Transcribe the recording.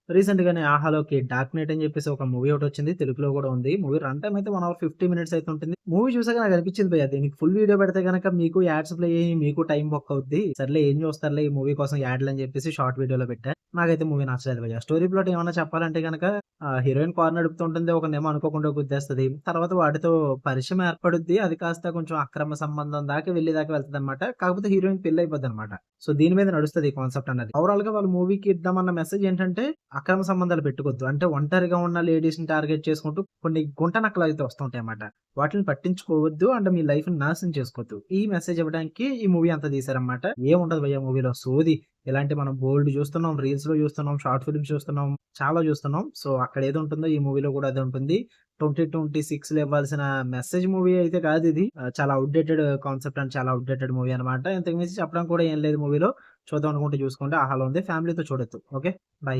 Recent గానే 'ఆహాలోకి' 'dark night' అని చెప్పేసి ఒక మూవీ ఒకటొచ్చింది. తెలుగులో కూడా ఉంది. మూవీ రన్ టైమ్ అయితే 1 అవర్ 50 మినిట్స్ అయితే ఉంటుంది. మూవీ చూసాక నాకు అనిపించింది భయ్యా దీనికి ఫుల్ వీడియో పెడితే గనక మీకు యాడ్స్ ప్లే అయ్యి మీకు టైమ్ బొక్క అవుద్ది. సర్లే ఏం చూస్తారులే ఈ మూవీ కోసం యాడ్‌లని చెప్పేసి షార్ట్ వీడియోలో పెట్టా. నాకైతే మూవీ నచ్చలేదు భయ్యా. స్టోరీ ప్లాట్ ఏమన్నా చెప్పాలంటే గనక హీరోయిన్ కారు నడుపుతూ ఉంటుంది. ఒకడినేమో అనుకోకుండా గుద్దేస్తది. తర్వాత వాడితో పరిచయం ఏర్పడుద్ది. అది కాస్త కొంచెం అక్రమ సంబంధం దాకా వెళ్ళేదాకా వెళ్తదనమాట. కాకపోతే హీరోయిన్‌కి పెళ్లయిపోద్దనమాట. సో, దీని మీద నడుస్తది ఈ కాన్సెప్ట్ అన్నది. ఓవరాల్‌గా వాళ్ళు మూవీకి ఇద్దామన్న మెసేజ్ ఏంటంటే, అక్రమ సంబంధాలు పెట్టుకోవద్దు. అంటే ఒంటరిగా ఉన్న లేడీస్‌ని టార్గెట్ చేసుకుంటూ కొన్ని గుంట నక్కలయితే వస్తుంటాయన్నమాట. వాటిలిని పట్టించుకోవద్దు. అండ్ మీ లైఫ్‌ని నాశనం చేసుకోవద్దు. ఈ మెసేజ్ ఇవ్వడానికి ఈ మూవీ అంతా తీశారన్నమాట. ఏముండదు భయ్యా మూవీలో సోది. ఇలాంటి మనం బోలెడు చూస్తున్నాం. రీల్స్‌లో చూస్తున్నాం. షార్ట్ ఫిల్మ్స్ చూస్తున్నాం. చాలా చూస్తున్నాం. సో, అక్కడ ఏది ఉంటుందో ఈ మూవీలో కూడా అదే ఉంటుంది. 2026లో ఇవ్వాల్సిన మెసేజ్ మూవీ అయితే కాదిది. చాలా ఔట్‌డేటెడ్ కాన్సెప్ట్ అండ్ చాలా ఔట్‌డేటెడ్ మూవీ అనమాట. ఇంతకు మించి చెప్పడం కూడా ఏం లేదు మూవీలో. చూద్దాం అనుకుంటే చూసుకోండి. ఆహాలో ఉంది. ఫ్యామిలీతో చూడొచ్చు. ఓకే. బై.